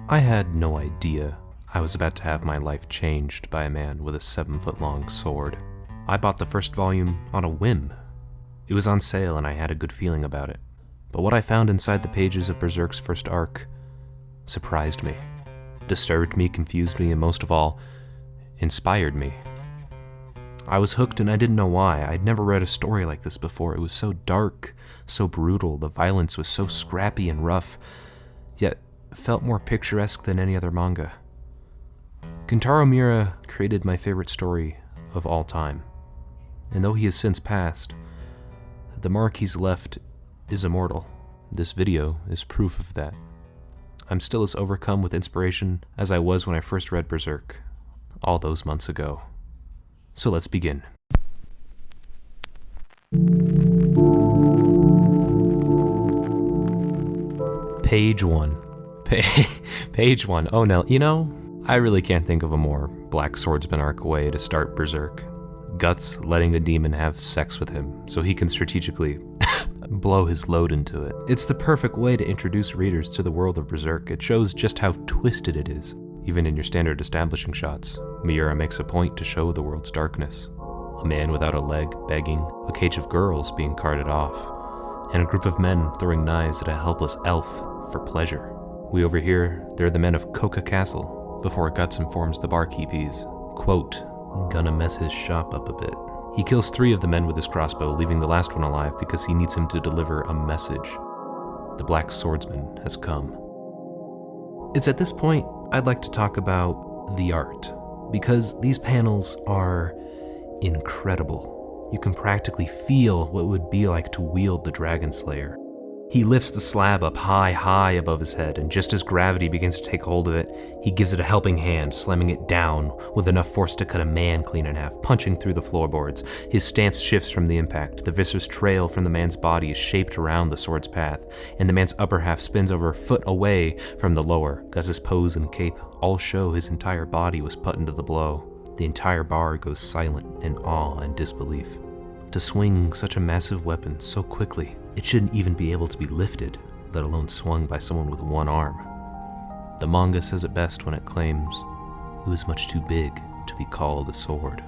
I had no idea I was about to have my life changed by a man with a 7-foot-long sword. I bought the first volume on a whim. It was on sale and I had a good feeling about it. But what I found inside the pages of Berserk's first arc surprised me, disturbed me, confused me, and most of all, inspired me. I was hooked and I didn't know why. I'd never read a story like this before. It was so dark, so brutal, the violence was so scrappy and rough, yet felt more picturesque than any other manga. Kentaro Miura created my favorite story of all time, and though he has since passed, the mark he's left is immortal. This video is proof of that. I'm still as overcome with inspiration as I was when I first read Berserk, all those months ago. So let's begin. Page 1. Page 1. Oh no, you know, I really can't think of a more Black Swordsman arc way to start Berserk. Guts letting a demon have sex with him so he can strategically blow his load into it. It's the perfect way to introduce readers to the world of Berserk. It shows just how twisted it is. Even in your standard establishing shots, Miura makes a point to show the world's darkness. A man without a leg begging, a cage of girls being carted off, and a group of men throwing knives at a helpless elf for pleasure. We overhear they're the men of Koka Castle before Guts informs the barkeep he's, quote, gonna mess his shop up a bit. He kills 3 of the men with his crossbow, leaving the last one alive because he needs him to deliver a message. The Black Swordsman has come. It's at this point I'd like to talk about the art, because these panels are incredible. You can practically feel what it would be like to wield the Dragon Slayer. He lifts the slab up high above his head, and just as gravity begins to take hold of it, he gives it a helping hand, slamming it down with enough force to cut a man clean in half, punching through the floorboards. His stance shifts from the impact. The viscous trail from the man's body is shaped around the sword's path, and the man's upper half spins over a foot away from the lower. Gus's pose and cape all show his entire body was put into the blow. The entire bar goes silent in awe and disbelief. To swing such a massive weapon so quickly, it shouldn't even be able to be lifted, let alone swung by someone with one arm. The manga says it best when it claims it was much too big to be called a sword.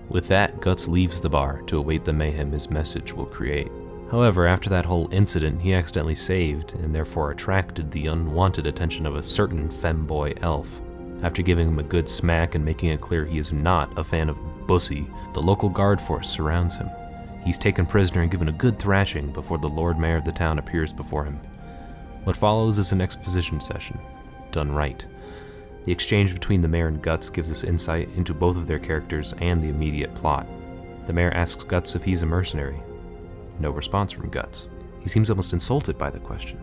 With that, Guts leaves the bar to await the mayhem his message will create. However, after that whole incident, he accidentally saved and therefore attracted the unwanted attention of a certain femboy elf. After giving him a good smack and making it clear he is not a fan of Bussy, the local guard force surrounds him. He's taken prisoner and given a good thrashing before the Lord Mayor of the town appears before him. What follows is an exposition session, done right. The exchange between the mayor and Guts gives us insight into both of their characters and the immediate plot. The mayor asks Guts if he's a mercenary. No response from Guts. He seems almost insulted by the question.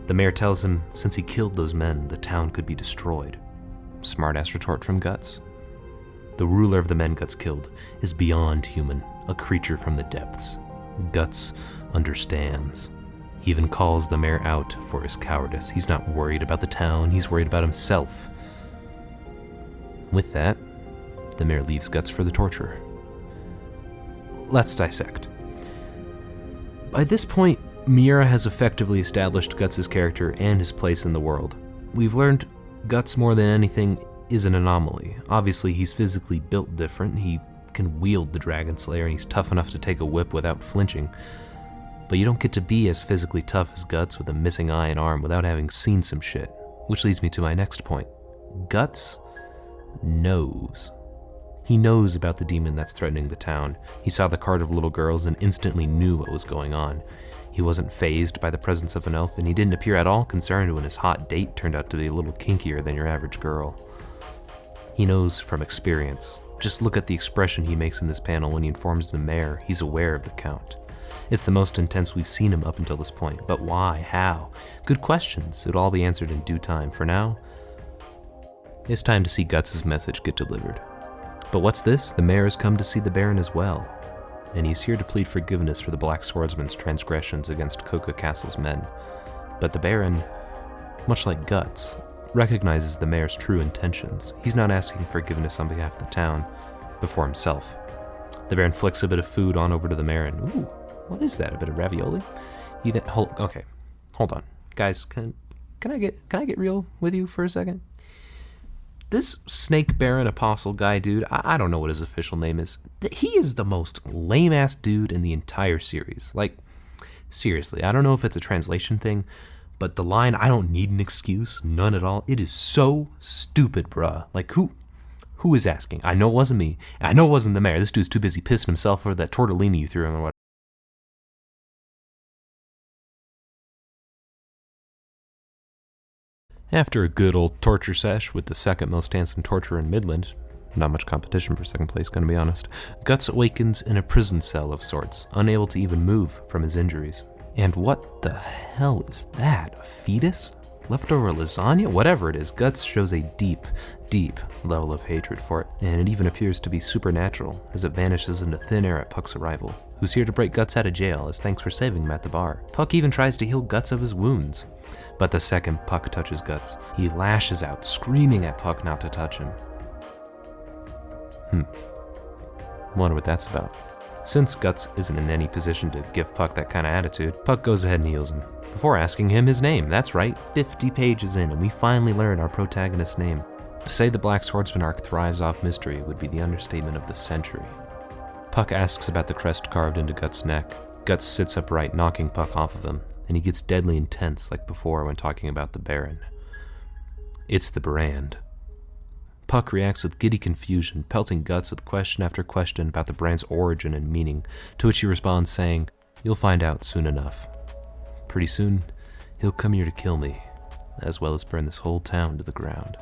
The mayor tells him since he killed those men, the town could be destroyed. Smart-ass retort from Guts. The ruler of the men Guts killed is beyond human, a creature from the depths. Guts understands. He even calls the mayor out for his cowardice. He's not worried about the town, he's worried about himself. With that, the mayor leaves Guts for the torturer. Let's dissect. By this point, Miura has effectively established Guts' character and his place in the world. We've learned Guts more than anything is an anomaly. Obviously, he's physically built different. He can wield the Dragon Slayer and he's tough enough to take a whip without flinching. But you don't get to be as physically tough as Guts with a missing eye and arm without having seen some shit. Which leads me to my next point. Guts knows. He knows about the demon that's threatening the town. He saw the cart of little girls and instantly knew what was going on. He wasn't fazed by the presence of an elf, and he didn't appear at all concerned when his hot date turned out to be a little kinkier than your average girl. He knows from experience. Just look at the expression he makes in this panel when he informs the mayor he's aware of the count. It's the most intense we've seen him up until this point, but why? How? Good questions. It'll all be answered in due time. For now, it's time to see Guts' message get delivered. But what's this? The mayor has come to see the Baron as well, and he's here to plead forgiveness for the Black Swordsman's transgressions against Koka Castle's men. But the Baron, much like Guts, recognizes the mayor's true intentions. He's not asking forgiveness on behalf of the town, but for himself. The Baron flicks a bit of food on over to the mayor and, ooh, what is that, a bit of ravioli? Hold on. Guys, can can I get real with you for a second? This Snake Baron Apostle guy dude, I don't know what his official name is. He is the most lame-ass dude in the entire series. Like, seriously, I don't know if it's a translation thing, but the line, "I don't need an excuse," none at all, it is so stupid, bruh. Like, who is asking? I know it wasn't me. I know it wasn't the mayor. This dude's too busy pissing himself over that tortellini you threw him or whatever. After a good old torture sesh with the second most handsome torturer in Midland, not much competition for second place, gonna be honest, Guts awakens in a prison cell of sorts, unable to even move from his injuries. And what the hell is that? A fetus? Leftover lasagna? Whatever it is, Guts shows a deep, deep level of hatred for it, and it even appears to be supernatural as it vanishes into thin air at Puck's arrival, who's here to break Guts out of jail as thanks for saving him at the bar. Puck even tries to heal Guts of his wounds, but the second Puck touches Guts, he lashes out, screaming at Puck not to touch him. Wonder what that's about. Since Guts isn't in any position to give Puck that kind of attitude, Puck goes ahead and heals him, before asking him his name. That's right, 50 pages in, and we finally learn our protagonist's name. To say the Black Swordsman arc thrives off mystery would be the understatement of the century. Puck asks about the crest carved into Guts' neck. Guts sits upright, knocking Puck off of him, and he gets deadly intense like before when talking about the Baron. It's the brand. Puck reacts with giddy confusion, pelting Guts with question after question about the brand's origin and meaning, to which he responds saying, "You'll find out soon enough. Pretty soon, he'll come here to kill me, as well as burn this whole town to the ground."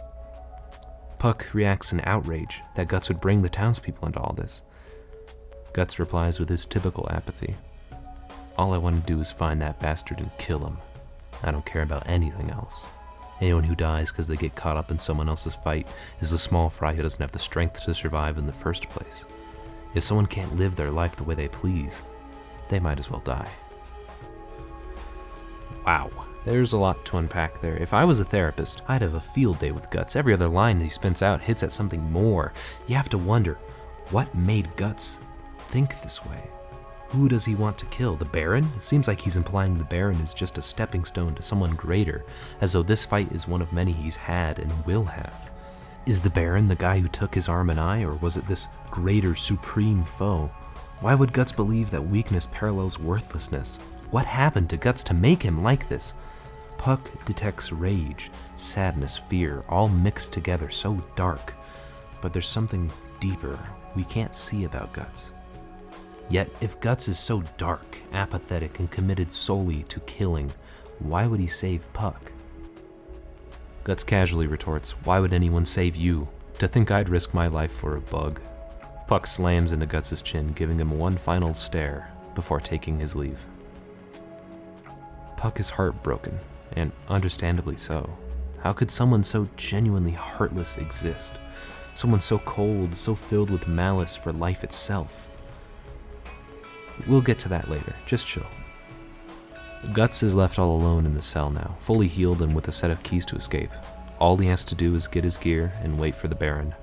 Puck reacts in outrage that Guts would bring the townspeople into all this. Guts replies with his typical apathy. "All I want to do is find that bastard and kill him. I don't care about anything else. Anyone who dies because they get caught up in someone else's fight is a small fry who doesn't have the strength to survive in the first place. If someone can't live their life the way they please, they might as well die." Wow, there's a lot to unpack there. If I was a therapist, I'd have a field day with Guts. Every other line he spits out hits at something more. You have to wonder, what made Guts think this way? Who does he want to kill? The Baron? It seems like he's implying the Baron is just a stepping stone to someone greater, as though this fight is one of many he's had and will have. Is the Baron the guy who took his arm and eye, or was it this greater, supreme foe? Why would Guts believe that weakness parallels worthlessness? What happened to Guts to make him like this? Puck detects rage, sadness, fear, all mixed together, so dark. But there's something deeper we can't see about Guts. Yet, if Guts is so dark, apathetic, and committed solely to killing, why would he save Puck? Guts casually retorts, "Why would anyone save you? To think I'd risk my life for a bug." Puck slams into Guts' chin, giving him one final stare before taking his leave. Puck is heartbroken, and understandably so. How could someone so genuinely heartless exist? Someone so cold, so filled with malice for life itself. We'll get to that later, just chill. Guts is left all alone in the cell now, fully healed and with a set of keys to escape. All he has to do is get his gear and wait for the Baron.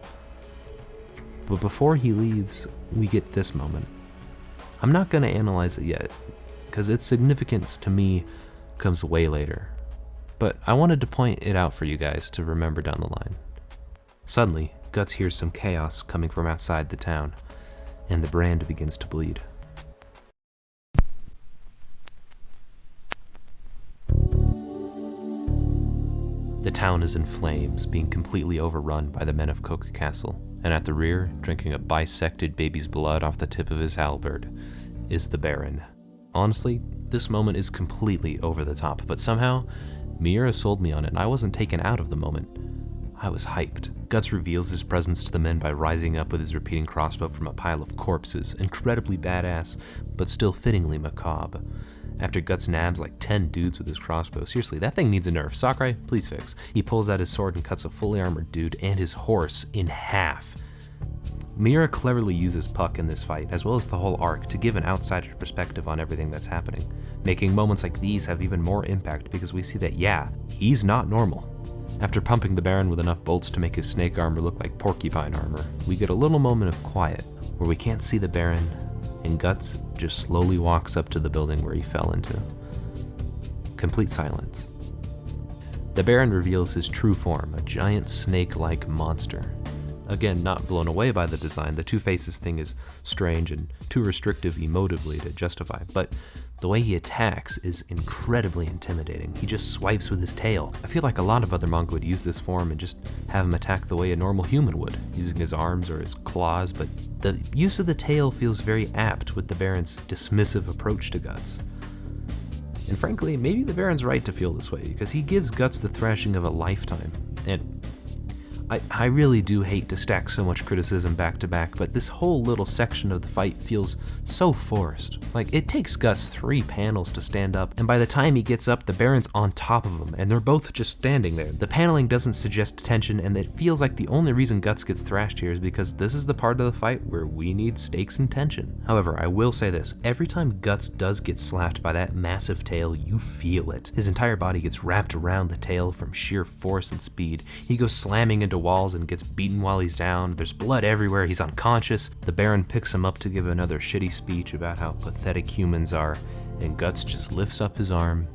But before he leaves, we get this moment. I'm not going to analyze it yet, because its significance to me comes way later. But I wanted to point it out for you guys to remember down the line. Suddenly, Guts hears some chaos coming from outside the town, and the brand begins to bleed. The town is in flames, being completely overrun by the men of Coca Castle, and at the rear, drinking a bisected baby's blood off the tip of his halberd, is the Baron. Honestly, this moment is completely over the top, but somehow, Miura sold me on it, and I wasn't taken out of the moment. I was hyped. Guts reveals his presence to the men by rising up with his repeating crossbow from a pile of corpses, incredibly badass, but still fittingly macabre. After Guts nabs like 10 dudes with his crossbow, seriously, that thing needs a nerf. Sakurai, please fix. He pulls out his sword and cuts a fully armored dude and his horse in half. Miura cleverly uses Puck in this fight, as well as the whole arc, to give an outsider's perspective on everything that's happening, making moments like these have even more impact because we see that, yeah, he's not normal. After pumping the Baron with enough bolts to make his snake armor look like porcupine armor, we get a little moment of quiet, where we can't see the Baron, and Guts just slowly walks up to the building where he fell into. Complete silence. The Baron reveals his true form, a giant snake-like monster. Again, not blown away by the design. The two faces thing is strange and too restrictive emotively to justify, but the way he attacks is incredibly intimidating. He just swipes with his tail. I feel like a lot of other manga would use this form and just have him attack the way a normal human would, using his arms or his claws, but the use of the tail feels very apt with the Baron's dismissive approach to Guts. And frankly, maybe the Baron's right to feel this way, because he gives Guts the thrashing of a lifetime. And I really do hate to stack so much criticism back to back, but this whole little section of the fight feels so forced. Like, it takes Guts 3 panels to stand up, and by the time he gets up, the Baron's on top of him, and they're both just standing there. The paneling doesn't suggest tension, and it feels like the only reason Guts gets thrashed here is because this is the part of the fight where we need stakes and tension. However, I will say this, every time Guts does get slapped by that massive tail, you feel it. His entire body gets wrapped around the tail from sheer force and speed. He goes slamming into walls and gets beaten while he's down. There's blood everywhere. He's unconscious. The Baron picks him up to give another shitty speech about how pathetic humans are, and Guts just lifts up his arm,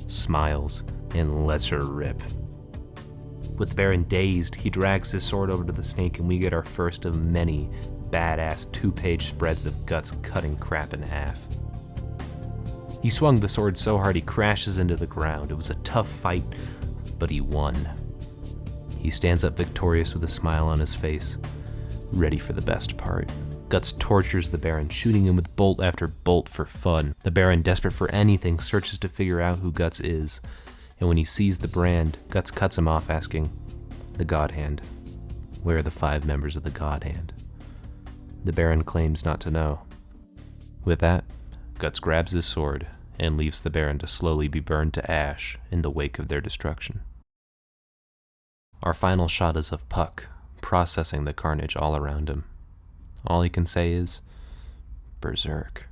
smiles, and lets her rip. With the Baron dazed, he drags his sword over to the snake, and we get our first of many badass 2-page spreads of Guts cutting crap in half. He swung the sword so hard he crashes into the ground. It was a tough fight, but he won. He stands up victorious with a smile on his face, ready for the best part. Guts tortures the Baron, shooting him with bolt after bolt for fun. The Baron, desperate for anything, searches to figure out who Guts is, and when he sees the brand, Guts cuts him off, asking, "The God Hand, where are the 5 members of the God Hand?" The Baron claims not to know. With that, Guts grabs his sword and leaves the Baron to slowly be burned to ash in the wake of their destruction. Our final shot is of Puck, processing the carnage all around him. All he can say is, Berserk.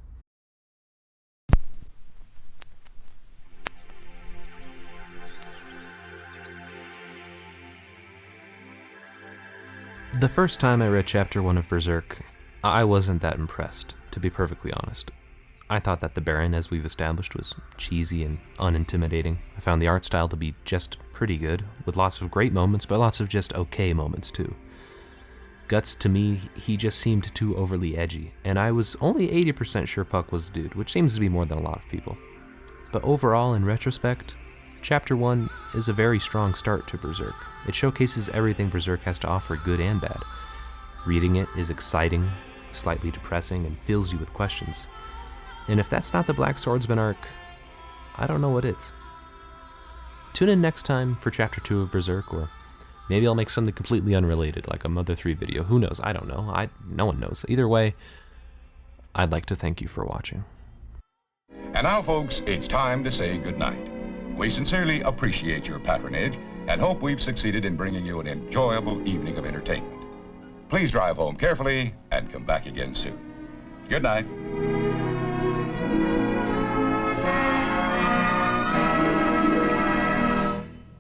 The first time I read Chapter 1 of Berserk, I wasn't that impressed, to be perfectly honest. I thought that the Baron, as we've established, was cheesy and unintimidating. I found the art style to be just pretty good, with lots of great moments, but lots of just okay moments too. Guts, to me, he just seemed too overly edgy, and I was only 80% sure Puck was the dude, which seems to be more than a lot of people. But overall, in retrospect, Chapter 1 is a very strong start to Berserk. It showcases everything Berserk has to offer, good and bad. Reading it is exciting, slightly depressing, and fills you with questions. And if that's not the Black Swordsman arc, I don't know what is. Tune in next time for Chapter 2 of Berserk, or maybe I'll make something completely unrelated, like a Mother 3 video. Who knows? I don't know. No one knows. Either way, I'd like to thank you for watching. And now, folks, it's time to say goodnight. We sincerely appreciate your patronage and hope we've succeeded in bringing you an enjoyable evening of entertainment. Please drive home carefully and come back again soon. Good night.